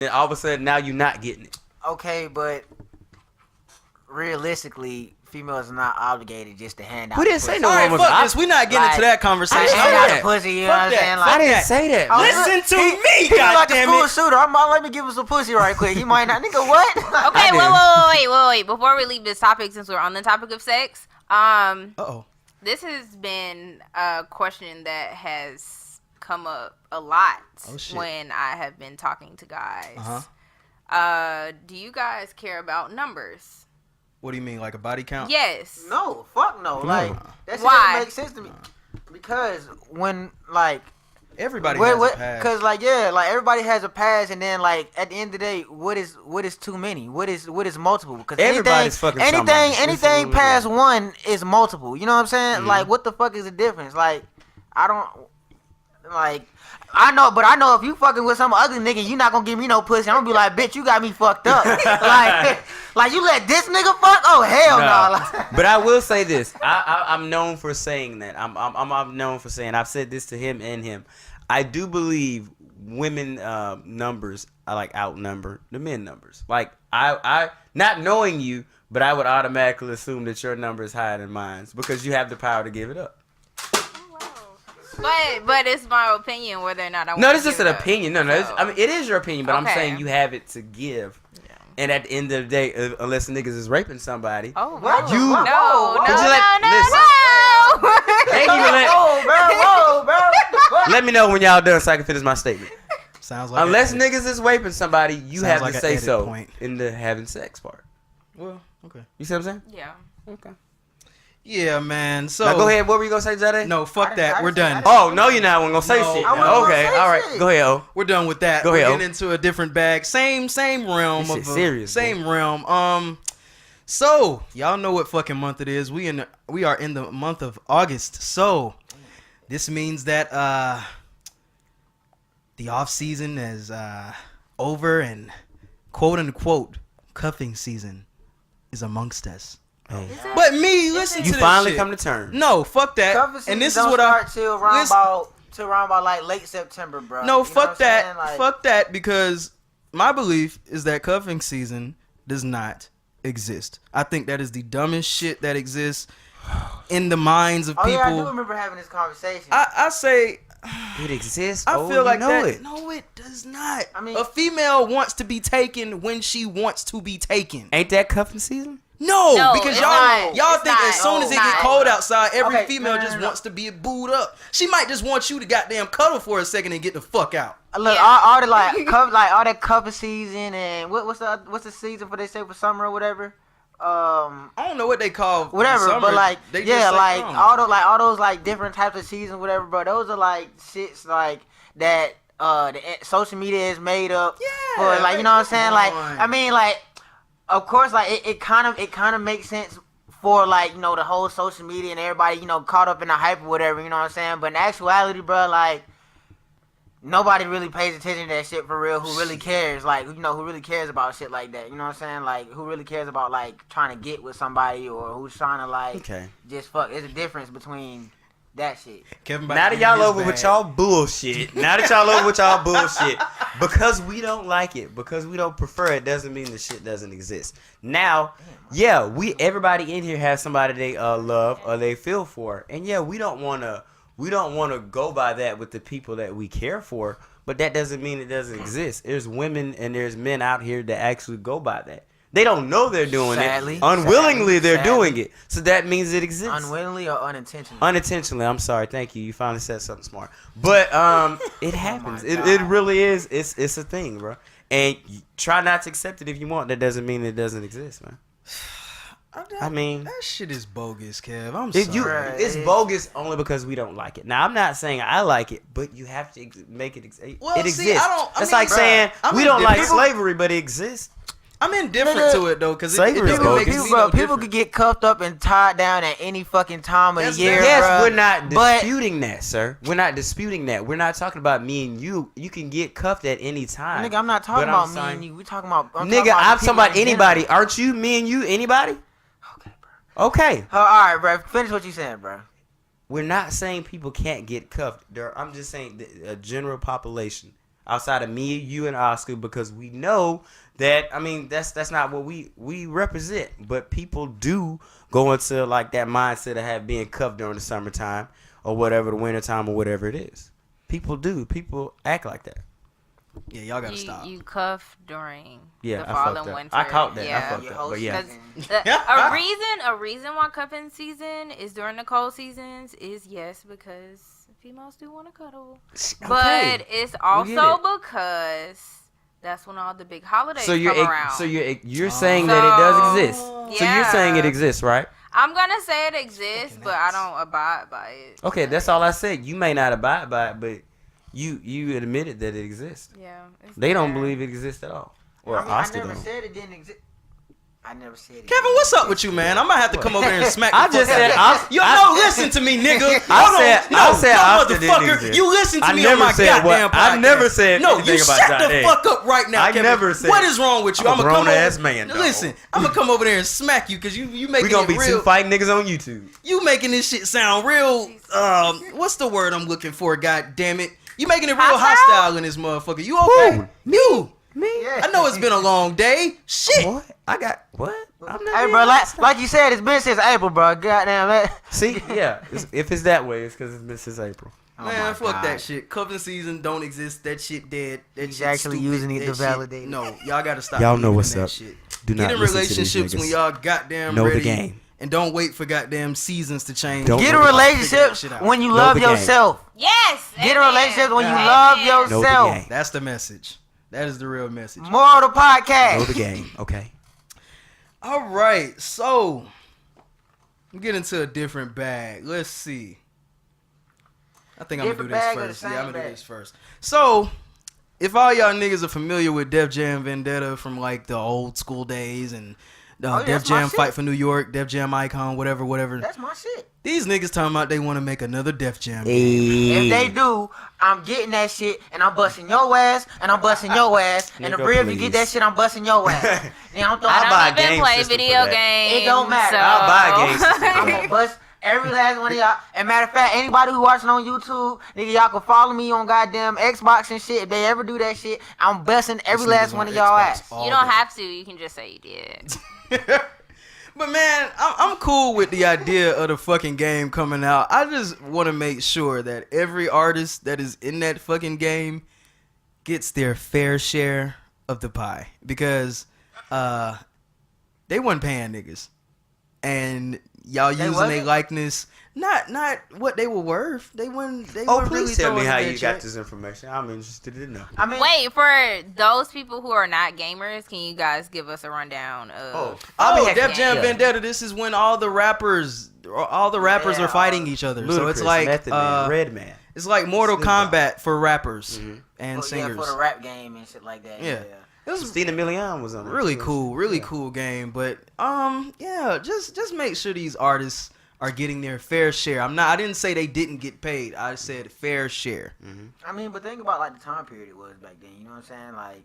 and all of a sudden now you're not getting it. Okay, but realistically, females are not obligated just to hand out. We didn't say no All right, one was. fuck this. We not getting into that conversation. Hand out that. the pussy, you know Fuck what I'm that. saying? Fuck I didn't that. say that. Oh, Listen to me, he like a goddammit. school shooter. Let me give him some pussy right quick. He might not. Nigga, what? Okay, wait. Before we leave this topic, since we're on the topic of sex, this has been a question that has come up a lot when I have been talking to guys. Do you guys care about numbers? What do you mean, like a body count? Yes. No, fuck no. Like that shit Why? doesn't make sense to me. Because when like everybody has a past. Cause like like everybody has a past, and then like at the end of the day, what is too many? What is multiple? Because Everybody's fucking somebody. anything past one is multiple. You know what I'm saying? Mm-hmm. Like what the fuck is the difference? Like I don't like. I know if you fucking with some ugly nigga, you not gonna give me no pussy. I'm gonna be like, bitch, you got me fucked up. like you let this nigga fuck? Oh hell no. But I will say this. I'm known for saying that. I'm known for saying. I've said this to him and him. I do believe women numbers are like outnumber the men numbers. Like I not knowing you, but I would automatically assume that your number is higher than mine because you have the power to give it up. But it's my opinion whether or not I want No, to this is just an opinion. No, so. I mean, it is your opinion, but I'm Okay. saying you have it to give. Yeah. And at the end of the day, unless niggas is raping somebody, Oh, What? You- no. Ain't even let- Whoa, bro. let me know when y'all done so I can finish my statement. Sounds like Unless niggas is raping somebody, you Sounds have like to an say edit so point. in the having sex part. Well, okay. You see what I'm saying? Yeah. Okay. Yeah, man. So Now go ahead. What were you gonna say, Jide? No, fuck that. We're done. Oh no, you're not. We're gonna say No, shit. I wasn't gonna Okay. say All right. shit. Go ahead. O. We're done with that. Go ahead, We're O. getting into a different bag. Same realm This of shit serious, same boy. realm. So y'all know what fucking month it is. We are in the month of August. So this means that the off season is over and quote unquote cuffing season is amongst us. Hey. But me, listen to You this finally shit. come to terms. No, fuck that. And this is what I till around listen- about like late September, bro. No, You know fuck what I'm that. saying? Like, Fuck that, because my belief is that cuffing season does not exist. I think that is the dumbest shit that exists in the minds of Oh people. yeah, I do remember having this conversation. I say It exists. I Oh, feel you like know that. it. No, it does not. I mean- a female wants to be taken when she wants to be taken. Ain't that cuffing season? No, because it's y'all not. y'all It's think not. as soon as it No, get it's cold not. outside, every Okay, female no. just wants to be booed up. She might just want you to goddamn cuddle for a second and get the fuck out. Look, Yeah. all the like all that cover season and what's the season for they say for summer or whatever. I don't know what they call Whatever, summer. but like They just yeah, say like summer. all those like different types of seasons, whatever, bro. Those are like shits like that. The social media is made up Yeah, for like you know what I'm saying. Like on. I mean like, of course like it kind of makes sense for like you know the whole social media and everybody you know caught up in the hype or whatever. You know what I'm saying. But in actuality, bro, like. Nobody really pays attention to that shit for real. Who really cares? Like, you know, who really cares about shit like that? You know what I'm saying? Like, who really cares about like trying to get with somebody or who's trying to like just fuck? There's a difference between that shit. Kevin, Now that y'all over with y'all bullshit. Because we don't like it, because we don't prefer it, doesn't mean the shit doesn't exist. Now, yeah, everybody in here has somebody they love or they feel for, and yeah, we don't want to go by that with the people that we care for, but that doesn't mean it doesn't exist. There's women and there's men out here that actually go by that. They don't know they're doing it. Unwillingly, they're doing it. So that means it exists. Unwillingly or unintentionally? Unintentionally. I'm sorry. Thank you. You finally said something smart. But it happens. It really is. It's a thing, bro. And try not to accept it if you want. That doesn't mean it doesn't exist, man. I mean, that shit is bogus, Kev. I'm sorry. It's bogus only because we don't like it. Now, I'm not saying I like it, but you have to make it exist. Well, It see, exists. It's like saying we don't like slavery, but it exists. I'm indifferent to it though, because Slavery is bogus. People could get cuffed up and tied down at any fucking time of the year. Yes, bruh. we're not disputing that, sir. We're not disputing that. We're not talking about me and you. You can get cuffed at any time. Nigga, I'm not talking about me and you. We talking about. I'm talking about anybody. Aren't you? Me and you? Anybody? Okay, bro. Okay. All right, bro. Finish what you saying, bro. We're not saying people can't get cuffed. I'm just saying a general population outside of me, you, and Oscar, because we know that, I mean, that's not what we represent. But people do go into like that mindset of being cuffed during the summertime or whatever, the wintertime or whatever it is. People do. People act like that. Yeah, y'all gotta stop. You cuff during Yeah, the I fall fucked and up. winter. I caught that. Yeah. I fucked up. But yeah. A reason why cuffing season is during the cold seasons is because females do want to cuddle, Okay. but it's also because that's when all the big holidays come around. So you're saying that it does exist. Yeah. So you're saying it exists, right? I'm gonna say it exists, but I don't abide by it. Okay, that's all I said. You may not abide by it, but you admitted that it exists. Yeah, They don't believe it exists at all. Or Oscar I never don't. said it didn't exist. I never said it. Kevin, what's up with you, man? I might have to come over there and smack. I just said listen to me, nigga. I said Oscar didn't motherfucker. exist. You listen to I me never on my said goddamn what- podcast. I never said no. anything You about shut the Jide. fuck up right now, I Kevin. never said- What is wrong with you? I'm a I'ma come grown-ass over- man, dog. Listen, I'm gonna come over there and smack you because you making We gonna it be real. two fighting niggas on YouTube. You making this shit sound real. What's the word I'm looking for? God damn it! You making it real hostile in this motherfucker. You okay? Who? You. Me? I know it's been a long day. Shit. What? I got what? I'm not Hey, being bro, honest. like you said, it's been since April, bro. Goddamn that. See, yeah. If it's that way, it's because it's been since April. Man, my fuck God. that shit. Cuffing season don't exist. That shit dead. That He's shit actually stupid. using it That to shit- validate it. No, y'all gotta stop. Y'all know believing what's in that up. Shit. Do not Get in listen to these relationships niggas. when y'all goddamn Know the ready. game. And don't wait for goddamn seasons to change. Don't Get know a the game. relationship Figure that shit out. when you Know love the game. yourself. Yes. Get a amen. relationship when you Amen. love Know the yourself. game. That's the message. That is the real message. More of the podcast. Know the game. Okay. All right, so we get into a different bag. Let's see. I think I'm gonna do Different this bag or the first. same Yeah, I'm gonna do bag? this first. So, if all y'all niggas are familiar with Def Jam Vendetta from like the old school days and yeah, Def that's my Jam shit. Fight for New York, Def Jam Icon, whatever. That's my shit. These niggas talking about they want to make another Def Jam. If they do, I'm getting that shit and I'm busting your ass and I'm busting your ass. And the Nigga, Bria, if you please. get that shit, I'm busting your ass. And I'm throwing I'll buy I a don't even game play system video for that. games. It don't matter. So. I'll buy a game system. I'm gonna bust every last one of y'all. And matter of fact, anybody who watching on YouTube, nigga, y'all can follow me on goddamn Xbox and shit. If they ever do that shit, I'm busting every This last nigga's one on of y'all Xbox ass. all You don't day. have to. You can just say you did. But man, I'm cool with the idea of the fucking game coming out. I just want to make sure that every artist that is in that fucking game gets their fair share of the pie because they wasn't paying niggas, and y'all using their wasn't? likeness. Not what they were worth. They weren't. They Oh, weren't please really tell me throwing how that you got check. this information. I'm interested to know. I mean, Wait, for those people who are not gamers, can you guys give us a rundown of? Oh, Def Jam yeah. Vendetta. This is when all the rappers Yeah, are fighting each other. So Ludacris, it's like Method Man, Redman. it's like Mortal Snoop Dogg. Kombat for rappers and yeah, singers. for the rap game and shit like that. Yeah. It was Christina Milian was on it. really too. cool, really cool game. But yeah, just make sure these artists are getting their fair share. I didn't say they didn't get paid. I said fair share. I mean, but think about like the time period it was back then. You know what I'm saying? Like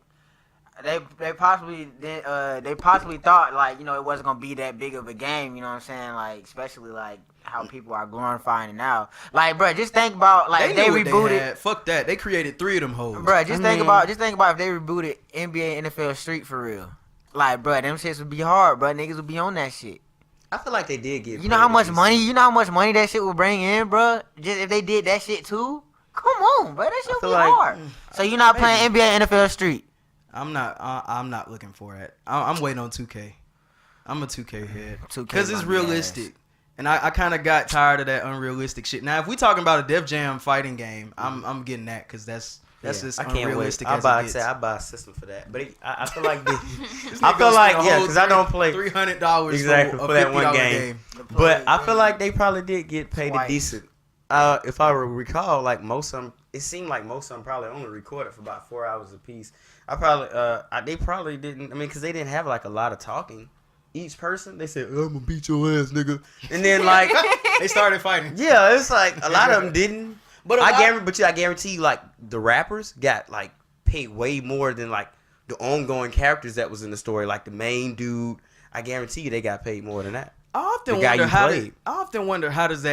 they possibly thought like, you know, it wasn't gonna be that big of a game. You know what I'm saying? Like especially like how people are glorifying it now. Like, bro, just think about like if they knew what rebooted. had. Fuck that. They created 3 of them hoes. Bro, just think about if they rebooted NBA, NFL Street for real. Like, bro, them shits would be hard, bro. Niggas would be on that shit. I feel like they did get. You know how much money? You know how much money that shit would bring in, bro? Just if they did that shit too. Come on, bro. That shit would feel be like- hard. So you're not playing NBA, NFL Street. I'm not looking for it. I'm waiting on 2K. I'm a 2K head 2K because it's my realistic, and I kind of got tired of that unrealistic shit. Now, if we talking about a Def Jam fighting game, I'm getting that because that's as I can't wait. unrealistic I as buy, it gets. I buy a system for that, but I feel like This I nigga feel like spent a whole because I don't play $300 exactly for for that one $50 game. But I feel like they probably did get paid a Twice. decent. If I recall, like most of them, it seemed like most of them probably only recorded for about 4 hours a piece. They probably didn't. I mean, because they didn't have like a lot of talking. Each person, they said, "I'm gonna beat your ass, nigga," and then like, They started fighting. yeah, it's like a lot of them didn't. But a I lot- guarantee you, like the rappers got like paid way more than like the ongoing characters that was in the story, like the main dude. I guarantee you, they got paid more than that. I often The guy wonder you how played. I often wonder how does that